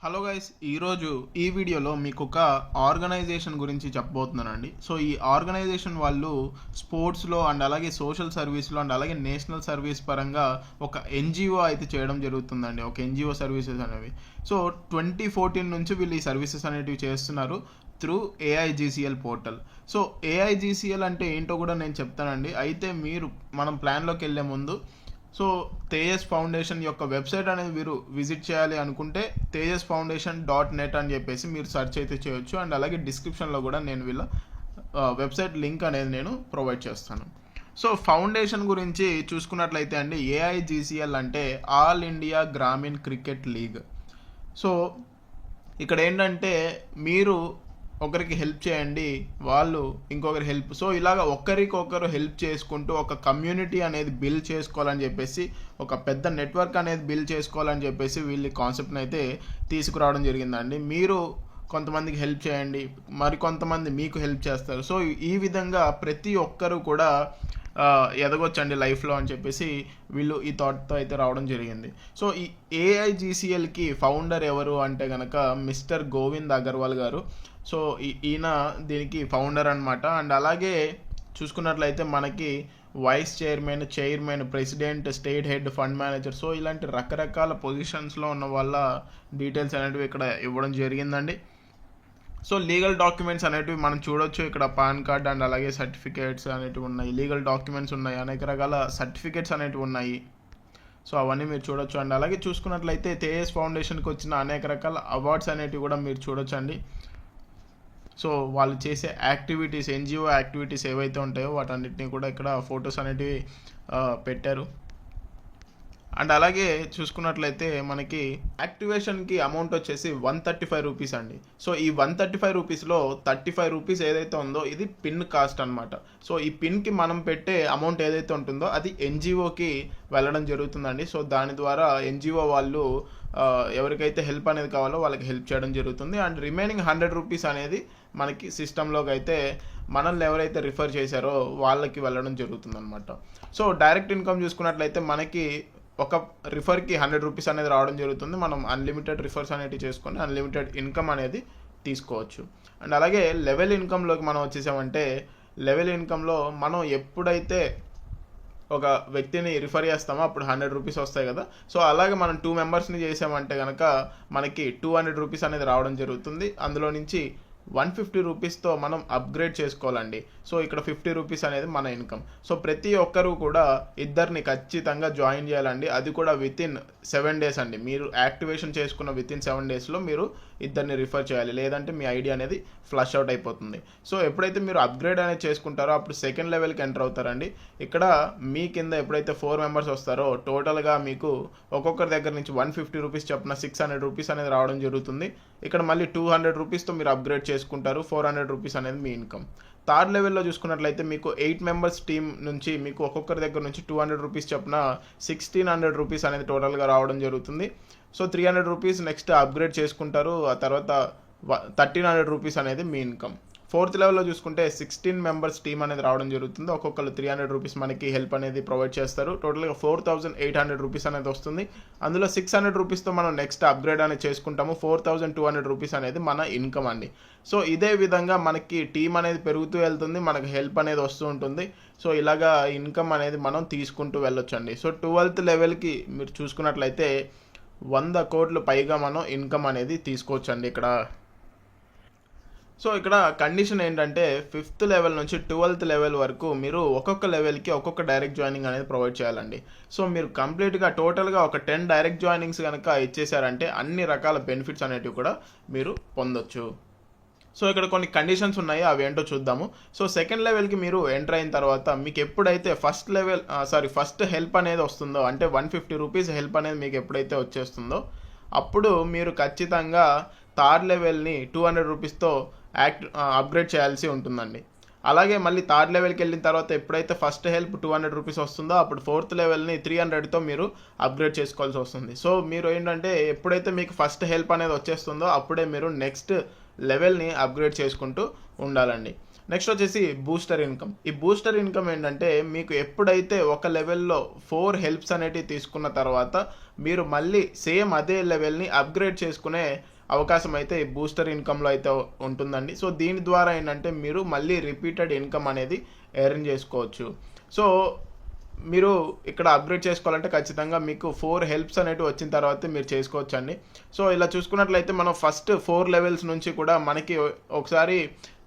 Hello guys, ఈరోజు ఈ వీడియోలో మీకు ఒక ఆర్గనైజేషన్ గురించి చెప్పబోతున్నానండి. సో ఈ ఆర్గనైజేషన్ వాళ్ళు స్పోర్ట్స్లో అండ్ అలాగే సోషల్ సర్వీస్లో అండ్ అలాగే నేషనల్ సర్వీస్ పరంగా ఒక ఎన్జిఓ అయితే చేయడం జరుగుతుందండి. ఒక ఎన్జిఓ సర్వీసెస్ అనేవి. సో 2014 నుంచి వీళ్ళు ఈ సర్వీసెస్ అనేటివి చేస్తున్నారు త్రూ ఏఐజీసీఎల్ పోర్టల్. సో ఏఐజీసీఎల్ అంటే ఏంటో కూడా నేను చెప్తానండి. అయితే మీరు మనం ప్లాన్లోకి వెళ్ళే ముందు తేజస్ ఫౌండేషన్ యొక్క వెబ్సైట్ అనేది మీరు విజిట్ చేయాలి అనుకుంటే tejasfoundation.net అని చెప్పేసి మీరు సెర్చ్ అయితే చేయొచ్చు. అండ్ అలాగే డిస్క్రిప్షన్లో కూడా నేను వీళ్ళ వెబ్సైట్ లింక్ అనేది నేను ప్రొవైడ్ చేస్తాను. సో ఫౌండేషన్ గురించి చూసుకున్నట్లయితే అండి, ఏఐజీసీఎల్ అంటే all India Grameen cricket league. So ఇక్కడ ఏంటంటే మీరు ఒకరికి హెల్ప్ చేయండి, వాళ్ళు ఇంకొకరి హెల్ప్. సో ఇలాగ ఒకరికొకరు హెల్ప్ చేసుకుంటూ ఒక కమ్యూనిటీ అనేది బిల్డ్ చేసుకోవాలని చెప్పేసి, ఒక పెద్ద నెట్వర్క్ అనేది బిల్డ్ చేసుకోవాలని చెప్పేసి వీళ్ళు కాన్సెప్ట్ని అయితే తీసుకురావడం జరిగిందండి. మీరు కొంతమందికి హెల్ప్ చేయండి, మరికొంతమంది మీకు హెల్ప్ చేస్తారు. సో ఈ విధంగా ప్రతి ఒక్కరు కూడా ఎదగొచ్చండి లైఫ్లో అని చెప్పేసి వీళ్ళు ఈ థాట్తో అయితే రావడం జరిగింది. సో ఈ ఏఐజీసీఎల్కి ఫౌండర్ ఎవరు అంటే కనుక మిస్టర్ గోవింద్ అగర్వాల్ గారు. సో ఈయన దీనికి ఫౌండర్ అనమాట. అండ్ అలాగే చూసుకున్నట్లయితే మనకి vice chairman, president, state head, fund manager, so ఇలాంటి రకరకాల పొజిషన్స్లో ఉన్న వాళ్ళ డీటెయిల్స్ అనేటివి ఇక్కడ ఇవ్వడం జరిగిందండి. సో లీగల్ డాక్యుమెంట్స్ అనేటివి మనం చూడొచ్చు ఇక్కడ. పాన్ కార్డ్ అండ్ అలాగే సర్టిఫికేట్స్ అనేటివి ఉన్నాయి, లీగల్ డాక్యుమెంట్స్ ఉన్నాయి, అనేక రకాల సర్టిఫికేట్స్ అనేటివి ఉన్నాయి. సో అవన్నీ మీరు చూడొచ్చు. అండ్ అలాగే చూసుకున్నట్లయితే తేజస్ ఫౌండేషన్కి వచ్చిన అనేక రకాల అవార్డ్స్ అనేటివి కూడా మీరు చూడొచ్చు అండి. సో వాళ్ళు చేసే యాక్టివిటీస్, ఎన్జిఓ యాక్టివిటీస్ ఏవైతే ఉంటాయో వాటన్నిటిని కూడా ఇక్కడ ఫొటోస్ అనేటివి పెట్టారు. అండ్ అలాగే చూసుకున్నట్లయితే మనకి యాక్టివేషన్కి అమౌంట్ వచ్చేసి 135 రూపీస్ అండి. సో ఈ 135 రూపీస్లో 35 రూపీస్ ఏదైతే ఉందో ఇది పిన్ కాస్ట్ అనమాట. సో ఈ పిన్కి మనం పెట్టే అమౌంట్ ఏదైతే ఉంటుందో అది ఎన్జిఓకి వెళ్ళడం జరుగుతుందండి. సో దాని ద్వారా ఎన్జిఓ వాళ్ళు ఎవరికైతే హెల్ప్ అనేది కావాలో వాళ్ళకి హెల్ప్ చేయడం జరుగుతుంది. అండ్ రిమైనింగ్ 100 రూపీస్ అనేది మనకి సిస్టంలోకి అయితే మనల్ని ఎవరైతే రిఫర్ చేశారో వాళ్ళకి వెళ్ళడం జరుగుతుంది అనమాట. సో డైరెక్ట్ ఇన్కమ్ చూసుకున్నట్లయితే మనకి ఒక రిఫర్కి 100 రూపీస్ అనేది రావడం జరుగుతుంది. మనం అన్లిమిటెడ్ రిఫర్స్ అనేవి చేసుకొని అన్లిమిటెడ్ ఇన్కమ్ అనేది తీసుకోవచ్చు. అండ్ అలాగే లెవెల్ ఇన్కమ్లోకి మనం వచ్చేసామంటే, లెవెల్ ఇన్కమ్లో మనం ఎప్పుడైతే ఒక వ్యక్తిని రిఫర్ చేస్తామో అప్పుడు 100 రూపీస్ వస్తాయి కదా. సో అలాగే మనం 2 మెంబర్స్ని చేసామంటే కనుక మనకి 200 రూపీస్ అనేది రావడం జరుగుతుంది. అందులో నుంచి 150 రూపీస్తో మనం అప్గ్రేడ్ చేసుకోవాలండి. సో ఇక్కడ 50 రూపీస్ అనేది మన ఇన్కమ్. సో ప్రతి ఒక్కరూ కూడా ఇద్దరిని ఖచ్చితంగా జాయిన్ చేయాలండి. అది కూడా వితిన్ 7 డేస్ అండి. మీరు యాక్టివేషన్ చేసుకున్న వితిన్ 7 డేస్లో మీరు ఇద్దరిని రిఫర్ చేయాలి, లేదంటే మీ ఐడి అనేది ఫ్లష్ అవుట్ అయిపోతుంది. సో ఎప్పుడైతే మీరు అప్గ్రేడ్ అనేది చేసుకుంటారో అప్పుడు సెకండ్ లెవెల్కి ఎంటర్ అవుతారండి. ఇక్కడ మీ కింద ఎప్పుడైతే 4 మెంబర్స్ వస్తారో టోటల్గా మీకు ఒక్కొక్కరి దగ్గర నుంచి 150 రూపీస్ చొప్పున 600 రూపీస్ అనేది రావడం జరుగుతుంది. ఇక్కడ మళ్ళీ 200 రూపీస్తో మీరు అప్గ్రేడ్ చేసుకుంటారు. 400 రూపీస్ అనేది మీ ఇన్కమ్. థర్డ్ లెవెల్లో చూసుకున్నట్లయితే మీకు 8 మెంబర్స్ టీమ్ నుంచి మీకు ఒక్కొక్కరి దగ్గర నుంచి 200 రూపీస్ చొప్పున 1600 రూపీస్ అనేది టోటల్గా రావడం జరుగుతుంది. సో 300 రూపీస్ నెక్స్ట్ అప్గ్రేడ్ చేసుకుంటారు. ఆ తర్వాత 1300 రూపీస్ అనేది మీ ఇన్కమ్. ఫోర్త్ లెవెల్లో చూసుకుంటే 16 మెంబర్స్ టీమ్ అనేది రావడం జరుగుతుంది. ఒక్కొక్కరు 300 రూపీస్ మనకి హెల్ప్ అనేది ప్రొవైడ్ చేస్తారు. టోటల్గా 4800 రూపీస్ అనేది వస్తుంది. అందులో 600 రూపీస్తో మనం నెక్స్ట్ అప్గ్రేడ్ అనేది చేసుకుంటాము. 4200 రూపీస్ అనేది మన ఇన్కమ్ అండి. సో ఇదే విధంగా మనకి టీమ్ అనేది పెరుగుతూ వెళ్తుంది, మనకి హెల్ప్ అనేది వస్తూ ఉంటుంది. సో ఇలాగా ఇన్కమ్ అనేది మనం తీసుకుంటూ వెళ్ళొచ్చండి. సో 12th లెవెల్కి మీరు చూసుకున్నట్లయితే 100 కోట్లు పైగా మనం ఇన్కమ్ అనేది తీసుకోవచ్చండి ఇక్కడ. సో ఇక్కడ కండిషన్ ఏంటంటే 5th లెవెల్ నుంచి 12th లెవెల్ వరకు మీరు ఒక్కొక్క లెవెల్కి ఒక్కొక్క డైరెక్ట్ జాయినింగ్ అనేది ప్రొవైడ్ చేయాలండి. సో మీరు కంప్లీట్గా టోటల్గా ఒక 10 డైరెక్ట్ జాయినింగ్స్ కనుక ఇచ్చేసారంటే అన్ని రకాల బెనిఫిట్స్ అనేటివి కూడా మీరు పొందొచ్చు. సో ఇక్కడ కొన్ని కండిషన్స్ ఉన్నాయి, అవి ఏంటో చూద్దాము. సో సెకండ్ లెవెల్కి మీరు ఎంటర్ అయిన తర్వాత మీకు ఎప్పుడైతే ఫస్ట్ హెల్ప్ అనేది వస్తుందో, అంటే 150 రూపీస్ హెల్ప్ అనేది మీకు ఎప్పుడైతే వచ్చేస్తుందో అప్పుడు మీరు ఖచ్చితంగా థర్డ్ లెవెల్ని 200 రూపీస్తో అప్గ్రేడ్ చేయాల్సి ఉంటుందండి. అలాగే మళ్ళీ థర్డ్ లెవెల్కి వెళ్ళిన తర్వాత ఎప్పుడైతే ఫస్ట్ హెల్ప్ 200 రూపీస్ వస్తుందో అప్పుడు 4th లెవెల్ని 300తో మీరు అప్గ్రేడ్ చేసుకోవాల్సి వస్తుంది. సో మీరు ఏంటంటే ఎప్పుడైతే మీకు ఫస్ట్ హెల్ప్ అనేది వచ్చేస్తుందో అప్పుడే మీరు నెక్స్ట్ లెవెల్ని అప్గ్రేడ్ చేసుకుంటూ ఉండాలండి. నెక్స్ట్ వచ్చేసి బూస్టర్ ఇన్కమ్. ఈ బూస్టర్ ఇన్కమ్ ఏంటంటే మీకు ఎప్పుడైతే ఒక లెవెల్లో 4 హెల్ప్స్ అనేటివి తీసుకున్న తర్వాత మీరు మళ్ళీ సేమ్ అదే లెవెల్ని అప్గ్రేడ్ చేసుకునే అవకాశం అయితే ఈ బూస్టర్ ఇన్కమ్లో అయితే ఉంటుందండి. సో దీని ద్వారా ఏంటంటే మీరు మళ్ళీ రిపీటెడ్ ఇన్కమ్ అనేది ఎర్న్ చేసుకోవచ్చు. సో మీరు ఇక్కడ అప్గ్రేడ్ చేసుకోవాలంటే ఖచ్చితంగా మీకు 4 హెల్ప్స్ అనేవి వచ్చిన తర్వాత మీరు చేసుకోవచ్చు అండి. సో ఇలా చూసుకున్నట్లయితే మనం ఫస్ట్ 4 లెవెల్స్ నుంచి కూడా మనకి ఒకసారి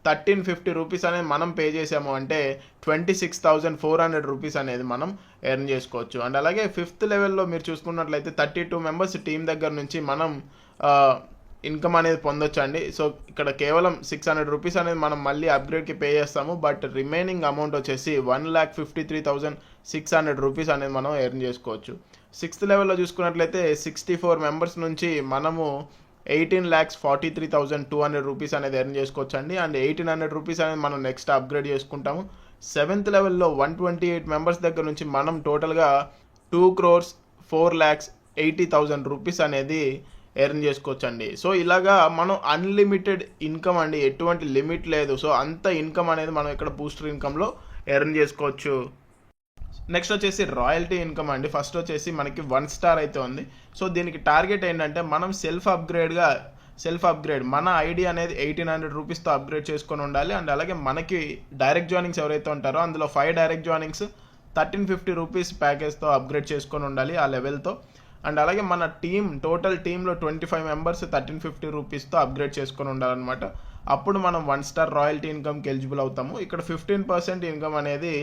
1350 రూపీస్ అనేది మనం పే చేసాము అంటే 26,400 రూపీస్ అనేది మనం ఎర్న్ చేసుకోవచ్చు. అండ్ అలాగే 5th లెవెల్లో మీరు చూసుకున్నట్లయితే 32 మెంబర్స్ టీం దగ్గర నుంచి మనం ఇన్కమ్ అనేది పొందొచ్చు అండి. సో ఇక్కడ కేవలం 600 రూపీస్ అనేది మనం మళ్ళీ అప్గ్రేడ్కి పే చేస్తాము. బట్ రిమైనింగ్ అమౌంట్ వచ్చేసి 1,53,600 రూపీస్ అనేది మనం ఎర్న్ చేసుకోవచ్చు. 6th లెవెల్లో చూసుకున్నట్లయితే 64 మెంబర్స్ నుంచి మనము 18,43,200 రూపీస్ అనేది ఎర్న్ చేసుకోవచ్చు అండి. అండ్ 1,800 రూపీస్ అనేది మనం నెక్స్ట్ అప్గ్రేడ్ చేసుకుంటాము. 7th లెవెల్లో 128 మెంబర్స్ దగ్గర నుంచి మనం టోటల్గా 2,04,80,000 రూపీస్ అనేది ఎర్న్ చేసుకోవచ్చు అండి. సో ఇలాగా మనం అన్లిమిటెడ్ ఇన్కమ్ అండి, ఎటువంటి లిమిట్ లేదు. సో అంత ఇన్కమ్ అనేది మనం ఇక్కడ బూస్టర్ ఇన్కమ్లో ఎర్న్ చేసుకోవచ్చు. నెక్స్ట్ వచ్చేసి రాయల్టీ ఇన్కమ్ అండి. ఫస్ట్ వచ్చేసి మనకి 1 స్టార్ అయితే ఉంది. సో దీనికి టార్గెట్ ఏంటంటే మనం సెల్ఫ్ అప్గ్రేడ్ మన ఐడి అనేది 1,800 రూపీస్తో అప్గ్రేడ్ చేసుకొని ఉండాలి. అండ్ అలాగే మనకి డైరెక్ట్ జాయినింగ్స్ ఎవరైతే ఉంటారో అందులో 5 డైరెక్ట్ జాయినింగ్స్ 1,350 రూపీస్ ప్యాకేజ్తో అప్గ్రేడ్ చేసుకొని ఉండాలి ఆ లెవెల్తో. అండ్ అలాగే మన టోటల్ టీంలో 25 మెంబర్స్ 1,350 రూపీస్తో అప్గ్రేడ్ చేసుకొని ఉండాలన్నమాట. అప్పుడు మనం 1 స్టార్ రాయల్టీ ఇన్కమ్కి ఎలిజిబుల్ అవుతాము. ఇక్కడ 15% ఇన్కమ్ అనేది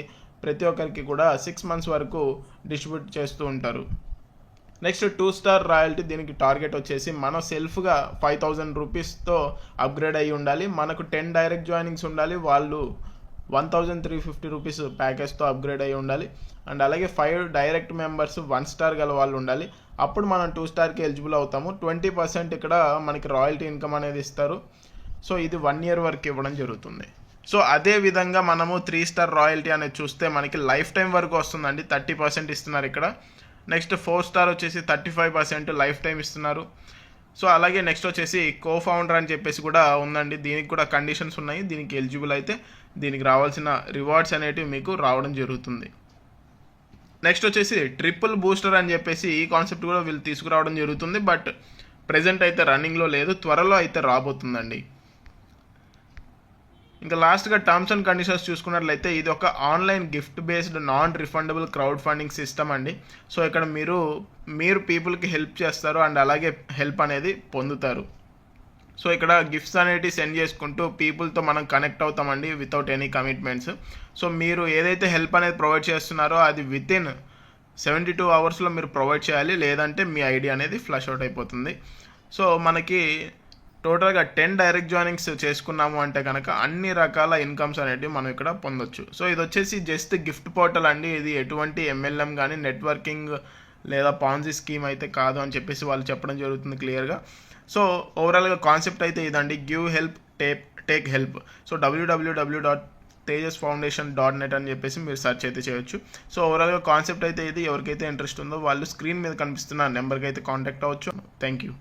ప్రతి ఒక్కరికి కూడా 6 మంత్స్ వరకు డిస్ట్రిబ్యూట్ చేస్తూ ఉంటారు. నెక్స్ట్ 2 స్టార్ రాయల్టీ, దీనికి టార్గెట్ వచ్చేసి మనం సెల్ఫ్గా 5,000 రూపీస్తో అప్గ్రేడ్ అయ్యి ఉండాలి. మనకు 10 డైరెక్ట్ జాయినింగ్స్ ఉండాలి, వాళ్ళు 1,350 రూపీస్ ప్యాకేజ్తో అప్గ్రేడ్ అయ్యి ఉండాలి. అండ్ అలాగే 5 డైరెక్ట్ మెంబర్స్ 1 స్టార్ గల వాళ్ళు ఉండాలి. అప్పుడు మనం 2 స్టార్కి ఎలిజిబుల్ అవుతాము. 20% ఇక్కడ మనకి రాయల్టీ ఇన్కమ్ అనేది ఇస్తారు. సో ఇది 1 ఇయర్ వరకు ఇవ్వడం జరుగుతుంది. సో అదే విధంగా మనము 3 స్టార్ రాయల్టీ అనేది చూస్తే మనకి లైఫ్ టైం వరకు వస్తుందండి. 30% ఇస్తున్నారు ఇక్కడ. నెక్స్ట్ 4 స్టార్ వచ్చేసి 35% లైఫ్ టైం ఇస్తున్నారు. సో అలాగే నెక్స్ట్ వచ్చేసి కో-ఫౌండర్ అని చెప్పేసి కూడా ఉందండి. దీనికి కూడా కండిషన్స్ ఉన్నాయి. దీనికి ఎలిజిబుల్ అయితే దీనికి రావాల్సిన రివార్డ్స్ అనేటివి మీకు రావడం జరుగుతుంది. నెక్స్ట్ వచ్చేసి ట్రిపుల్ బూస్టర్ అని చెప్పేసి ఈ కాన్సెప్ట్ కూడా వీళ్ళు తీసుకురావడం జరుగుతుంది. బట్ ప్రెజెంట్ అయితే రన్నింగ్లో లేదు, త్వరలో అయితే రాబోతుందండి. ఇంకా లాస్ట్గా టర్మ్స్ అండ్ కండిషన్స్ చూసుకున్నట్లయితే ఇది ఒక online gift based non refundable crowd funding system అండి. సో ఇక్కడ మీరు పీపుల్కి హెల్ప్ చేస్తారు అండ్ అలాగే హెల్ప్ అనేది పొందుతారు. సో ఇక్కడ గిఫ్ట్స్ అనేవి సెండ్ చేసుకుంటూ పీపుల్తో మనం కనెక్ట్ అవుతామండి వితౌట్ ఎనీ కమిట్మెంట్స్. సో మీరు ఏదైతే హెల్ప్ అనేది ప్రొవైడ్ చేస్తున్నారో అది వితిన్ 72 అవర్స్లో మీరు ప్రొవైడ్ చేయాలి, లేదంటే మీ ఐడి అనేది ఫ్లష్ అవుట్ అయిపోతుంది. సో మనకి టోటల్గా 10 డైరెక్ట్ జాయినింగ్స్ చేసుకున్నాము అంటే కనుక అన్ని రకాల ఇన్కమ్స్ అనేటివి మనం ఇక్కడ పొందొచ్చు. సో ఇది వచ్చేసి జస్ట్ గిఫ్ట్ పోర్టల్ అండి. ఇది ఎటువంటి MLM కానీ నెట్వర్కింగ్ లేదా పాన్జీ స్కీమ్ అయితే కాదు అని చెప్పేసి వాళ్ళు చెప్పడం జరుగుతుంది క్లియర్గా. సో ఓవరాల్గా కాన్సెప్ట్ అయితే ఇదండి, give help take help. So www.tejasfoundation.net అని చెప్పేసి మీరు సెర్చ్ అయితే చేయొచ్చు. సో ఓవరాల్గా కాన్సెప్ట్ అయితే ఇది. ఎవరికైతే ఇంట్రెస్ట్ ఉందో వాళ్ళు స్క్రీన్ మీద కనిపిస్తున్న నెంబర్కి అయితే కాంటాక్ట్ అవ్వచ్చు. Thank you.